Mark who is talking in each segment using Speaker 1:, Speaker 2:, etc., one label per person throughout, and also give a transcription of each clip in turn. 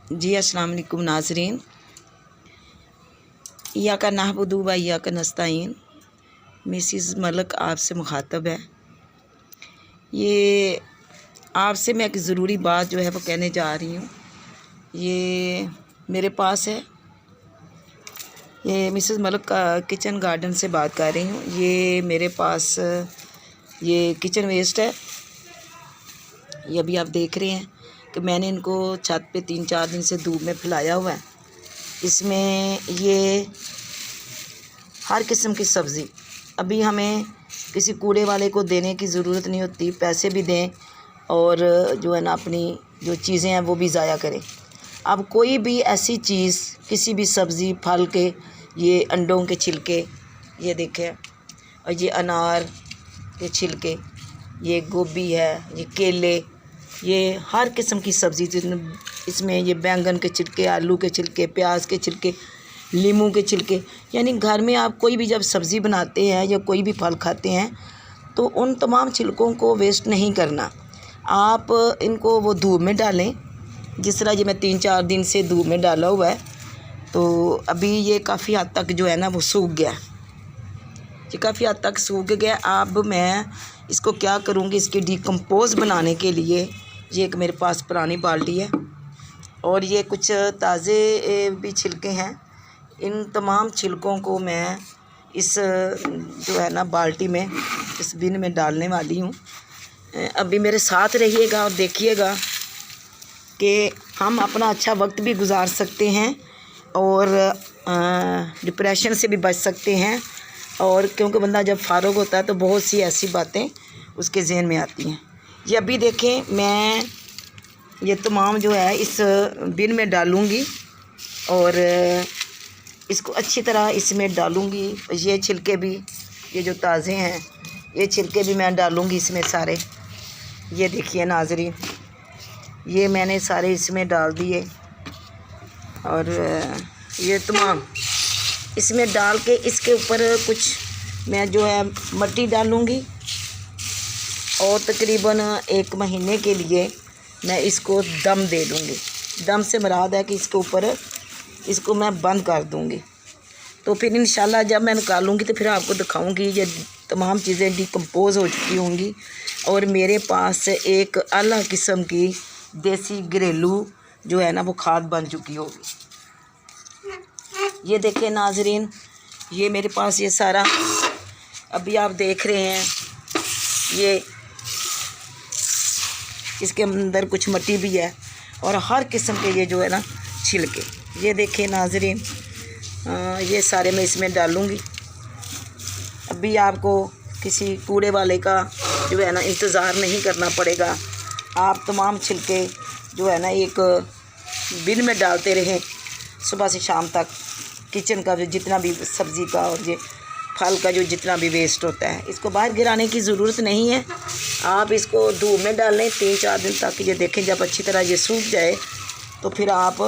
Speaker 1: जी अस्सलाम वालेकुम नाज़रीन, इय्याका नअबुदु व इय्याका नस्तईन। मिसिज़ मलक आपसे मुखातब है। ये आपसे मैं एक ज़रूरी बात जो है वो कहने जा रही हूँ। ये मेरे पास है, ये मिसिज़ मलक का किचन गार्डन से बात कर रही हूँ। ये मेरे पास ये किचन वेस्ट है। ये अभी आप देख रहे हैं कि मैंने इनको छत पे 3-4 दिन से धूप में फैलाया हुआ है। इसमें ये हर किस्म की सब्ज़ी, अभी हमें किसी कूड़े वाले को देने की ज़रूरत नहीं होती, पैसे भी दें और जो है ना अपनी जो चीज़ें हैं वो भी ज़ाया करें। अब कोई भी ऐसी चीज़, किसी भी सब्ज़ी फल के, ये अंडों के छिलके, ये देखें, और ये अनार के छिलके, ये गोभी है, ये केले, ये हर किस्म की सब्ज़ी इसमें, ये बैंगन के छिलके, आलू के छिलके, प्याज के छिलके, नींबू के छिलके, यानी घर में आप कोई भी जब सब्ज़ी बनाते हैं या कोई भी फल खाते हैं तो उन तमाम छिलकों को वेस्ट नहीं करना। आप इनको वो धूप में डालें, जिस तरह ये मैं 3-4 दिन से धूप में डाला हुआ है, तो अभी ये काफ़ी हद तक जो है ना वो सूख गया, ये काफ़ी हद तक सूख गया। अब मैं इसको क्या करूँगी, इसकी डिकम्पोज़ बनाने के लिए ये एक मेरे पास पुरानी बाल्टी है और ये कुछ ताज़े भी छिलके हैं। इन तमाम छिलकों को मैं इस जो है ना बाल्टी में, इस बिन में डालने वाली हूँ। अभी मेरे साथ रहिएगा और देखिएगा कि हम अपना अच्छा वक्त भी गुजार सकते हैं और डिप्रेशन से भी बच सकते हैं। और क्योंकि बंदा जब फ़ारुग होता है तो बहुत सी ऐसी बातें उसके ज़हन में आती हैं। ये अभी देखें, मैं ये तमाम जो है इस बिन में डालूँगी और इसको अच्छी तरह इसमें डालूँगी। ये छिलके भी, ये जो ताज़े हैं, ये छिलके भी मैं डालूँगी इसमें सारे। ये देखिए नाज़रीन, ये मैंने सारे इसमें डाल दिए और ये तमाम इसमें डाल के इसके ऊपर कुछ मैं जो है मिट्टी डालूँगी और तकरीबन 1 महीने के लिए मैं इसको दम दे दूँगी। दम से मुराद है कि इसके ऊपर इसको मैं बंद कर दूँगी। तो फिर इंशाल्लाह जब मैं निकालूँगी तो फिर आपको दिखाऊँगी ये तमाम चीज़ें डिकम्पोज़ हो चुकी होंगी और मेरे पास एक आला किस्म की देसी घरेलू जो है ना वो खाद बन चुकी होगी। ये देखें नाज़रीन, ये मेरे पास ये सारा अभी आप देख रहे हैं, ये इसके अंदर कुछ मिट्टी भी है और हर किस्म के ये जो है ना छिलके, ये देखें नाज़रीन, ये सारे मैं इसमें डालूँगी। अभी आपको किसी कूड़े वाले का जो है ना इंतज़ार नहीं करना पड़ेगा। आप तमाम छिलके जो है ना एक बिन में डालते रहें सुबह से शाम तक। किचन का जो जितना भी सब्ज़ी का और ये फल का जो जितना भी वेस्ट होता है, इसको बाहर गिराने की ज़रूरत नहीं है। आप इसको धूप में डाल लें 3-4 दिन तक। ये देखें, जब अच्छी तरह ये सूख जाए तो फिर आप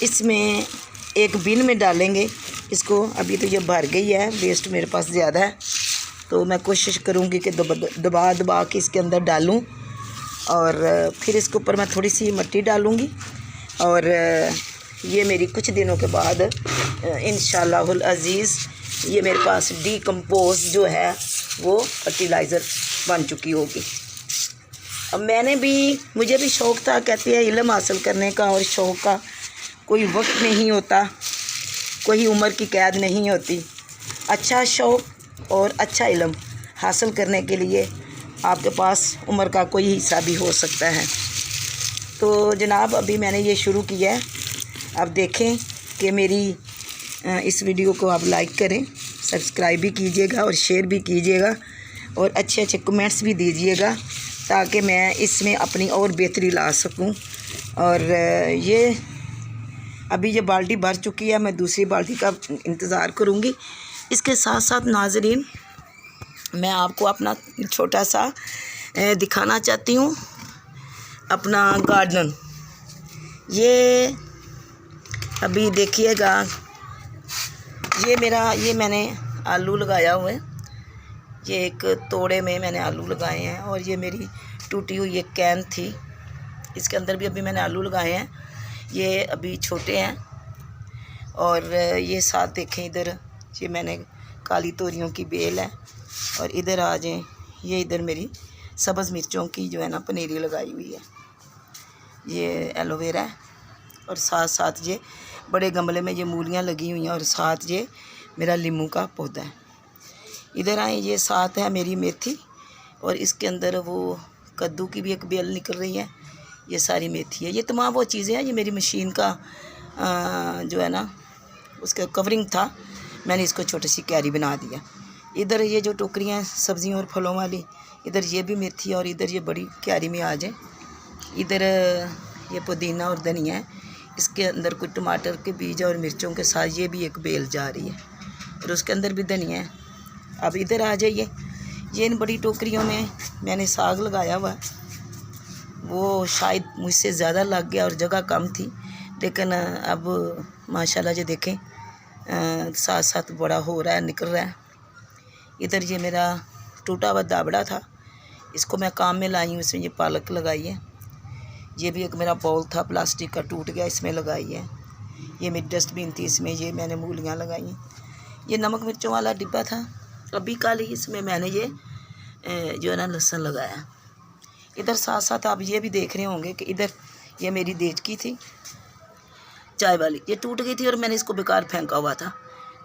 Speaker 1: इसमें एक बिन में डालेंगे इसको। अभी तो ये भर गई है, वेस्ट मेरे पास ज़्यादा है, तो मैं कोशिश करूँगी कि दबा के इसके अंदर डालूँ और फिर इसके ऊपर मैं थोड़ी सी मिट्टी डालूँगी और ये मेरी कुछ दिनों के बाद इंशाअल्लाहुल अज़ीज़ ये मेरे पास डिकम्पोज़ जो है वो फर्टिलाइज़र बन चुकी होगी। अब मुझे भी शौक़ था, कहते हैं इल्म हासिल करने का, और शौक़ का कोई वक्त नहीं होता, कोई उम्र की कैद नहीं होती। अच्छा शौक़ और अच्छा इल्म हासिल करने के लिए आपके पास उम्र का कोई हिस्सा भी हो सकता है। तो जनाब अभी मैंने ये शुरू किया है। आप देखें कि मेरी इस वीडियो को आप लाइक करें, सब्सक्राइब भी कीजिएगा और शेयर भी कीजिएगा और अच्छे अच्छे कमेंट्स भी दीजिएगा ताकि मैं इसमें अपनी और बेहतरी ला सकूं। और ये अभी ये बाल्टी भर चुकी है, मैं दूसरी बाल्टी का इंतज़ार करूंगी। इसके साथ साथ नाज़रीन मैं आपको अपना छोटा सा दिखाना चाहती हूँ अपना गार्डन। ये अभी देखिएगा, ये मैंने आलू लगाया हुआ है। ये एक तोड़े में मैंने आलू लगाए हैं और ये मेरी टूटी हुई एक कैन थी, इसके अंदर भी अभी मैंने आलू लगाए हैं, ये अभी छोटे हैं। और ये साथ देखें इधर, ये मैंने काली तोरियों की बेल है। और इधर आ जाएं, ये इधर मेरी सब्ज़ मिर्चों की जो है ना पनीरी लगाई हुई है, ये एलोवेरा है। और साथ साथ ये बड़े गमले में ये मूलियाँ लगी हुई हैं, और साथ ये मेरा लीमू का पौधा है। इधर आए, ये साथ है मेरी मेथी, और इसके अंदर वो कद्दू की भी एक बेल निकल रही है, ये सारी मेथी है। ये तमाम वो चीज़ें हैं, ये मेरी मशीन का जो है ना उसका कवरिंग था, मैंने इसको छोटी सी क्यारी बना दिया। इधर ये जो टोकरियाँ हैं सब्ज़ियों और फलों वाली, इधर ये भी मेथी है, और इधर ये बड़ी क्यारी में आ जाए। इधर ये पुदीना और धनिया है, इसके अंदर कुछ टमाटर के बीज और मिर्चों के साथ ये भी एक बेल जा रही है, और उसके अंदर भी धनिया है। अब इधर आ जाइए, ये इन बड़ी टोकरियों में मैंने साग लगाया हुआ है, वो शायद मुझसे ज़्यादा लग गया और जगह कम थी, लेकिन अब माशाल्लाह ये देखें साथ साथ बड़ा हो रहा है, निकल रहा है। इधर ये मेरा टूटा हुआ दाबड़ा था, इसको मैं काम में लाई हूँ, इसमें ये पालक लगाई है। ये भी एक मेरा बाउल था प्लास्टिक का, टूट गया, इसमें लगाई है। ये मेरी डस्टबिन थी, इसमें ये मैंने मूलियाँ लगाई हैं। ये नमक मिर्चों वाला डिब्बा था, अभी कल ही इसमें मैंने ये जो है ना लहसुन लगाया। इधर साथ साथ आप ये भी देख रहे होंगे कि इधर ये मेरी देचकी थी चाय वाली, ये टूट गई थी और मैंने इसको बेकार फेंका हुआ था।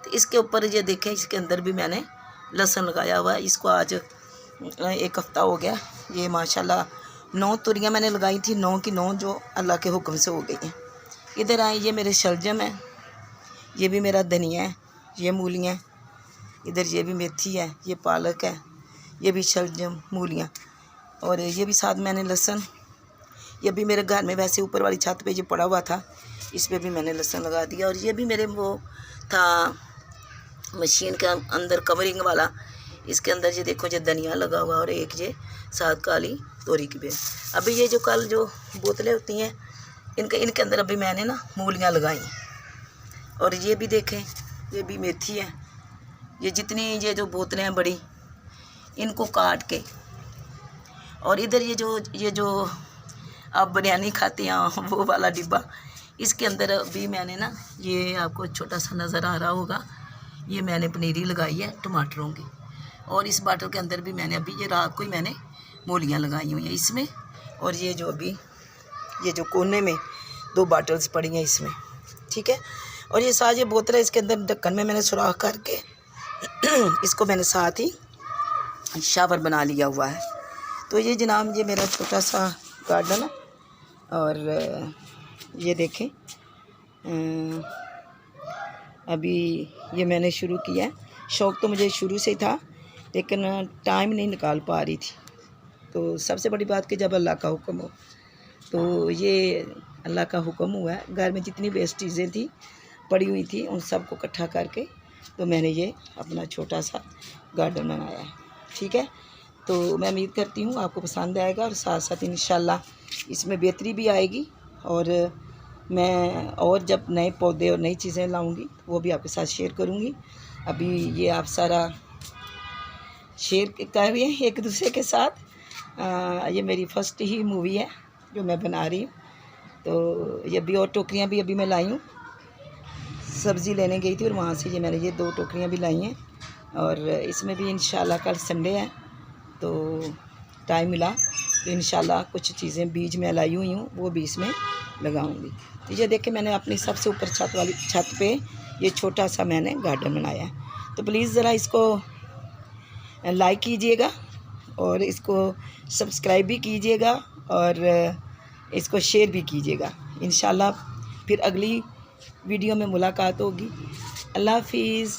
Speaker 1: तो इसके ऊपर ये देखें, इसके अंदर भी मैंने लहसुन लगाया हुआ है। इसको आज 1 हफ़्ता हो गया। ये माशाल्लाह 9 तुरियाँ मैंने लगाई थी, 9 की 9 जो अल्लाह के हुक्म से हो गई हैं। इधर आए, ये मेरे शलजम है, ये भी मेरा धनिया है, ये मूलियाँ, इधर ये भी मेथी है, ये पालक है, ये भी शलजम मूलियाँ, और ये भी साथ मैंने लहसुन, ये भी मेरे घर में वैसे ऊपर वाली छत पे ये पड़ा हुआ था, इस पर भी मैंने लहसुन लगा दिया। और ये भी मेरे वो था मशीन के अंदर कवरिंग वाला, इसके अंदर ये देखो ये धनिया लगा हुआ, और एक ये साथ काली तोरी की बेल। अभी ये जो कल जो बोतलें होती हैं इनके अंदर अभी मैंने ना मूलियाँ लगाई। और ये भी देखें, ये भी मेथी है। ये जितनी ये जो बोतलें हैं बड़ी, इनको काट के, और इधर ये जो आप बिरयानी खाते हैं वो वाला डिब्बा, इसके अंदर भी मैंने ना, ये आपको छोटा सा नज़र आ रहा होगा, ये मैंने पनीरी लगाई है टमाटरों की। और इस बाटल के अंदर भी मैंने अभी ये रात को ही मैंने मूलियाँ लगाई हुई हैं इसमें। और ये जो अभी ये जो कोने में 2 बाटल्स पड़ी हैं इसमें, ठीक है। और ये सारी बोतलें इसके अंदर ढक्कन में मैंने सुराख करके इसको मैंने साथ ही शावर बना लिया हुआ है। तो ये जनाब, ये मेरा छोटा सा गार्डन है। और ये देखें, अभी ये मैंने शुरू किया है। शौक़ तो मुझे शुरू से ही था, लेकिन टाइम नहीं निकाल पा रही थी। तो सबसे बड़ी बात कि जब अल्लाह का हुक्म हो, तो ये अल्लाह का हुक्म हुआ है। घर में जितनी वेस्ट चीज़ें थी पड़ी हुई थी, उन सब को इकट्ठा करके तो मैंने ये अपना छोटा सा गार्डन बनाया है, ठीक है। तो मैं उम्मीद करती हूँ आपको पसंद आएगा, और साथ साथ इंशाल्लाह इसमें बेहतरी भी आएगी। और मैं और जब नए पौधे और नई चीज़ें लाऊंगी वो भी आपके साथ शेयर करूंगी। अभी ये आप सारा शेयर कर रही हैं एक दूसरे के साथ। ये मेरी फर्स्ट ही मूवी है जो मैं बना रही हूँ। तो ये भी और टोकरियाँ भी अभी मैं लाई हूँ, सब्ज़ी लेने गई थी और वहाँ से ये मैंने ये 2 टोकरियाँ भी लाई हैं। और इसमें भी इंशाल्लाह कल संडे है तो टाइम मिला तो इंशाल्लाह कुछ चीज़ें बीज में लाई हुई हूँ वो भी इसमें लगाऊंगी। तो ये देखिए, मैंने अपनी सबसे ऊपर छत पे ये छोटा सा मैंने गार्डन बनाया है। तो प्लीज़ ज़रा इसको लाइक कीजिएगा और इसको सब्सक्राइब भी कीजिएगा और इसको शेयर भी कीजिएगा। इंशाल्लाह फिर अगली वीडियो में मुलाकात होगी। अल्लाह हाफिज़।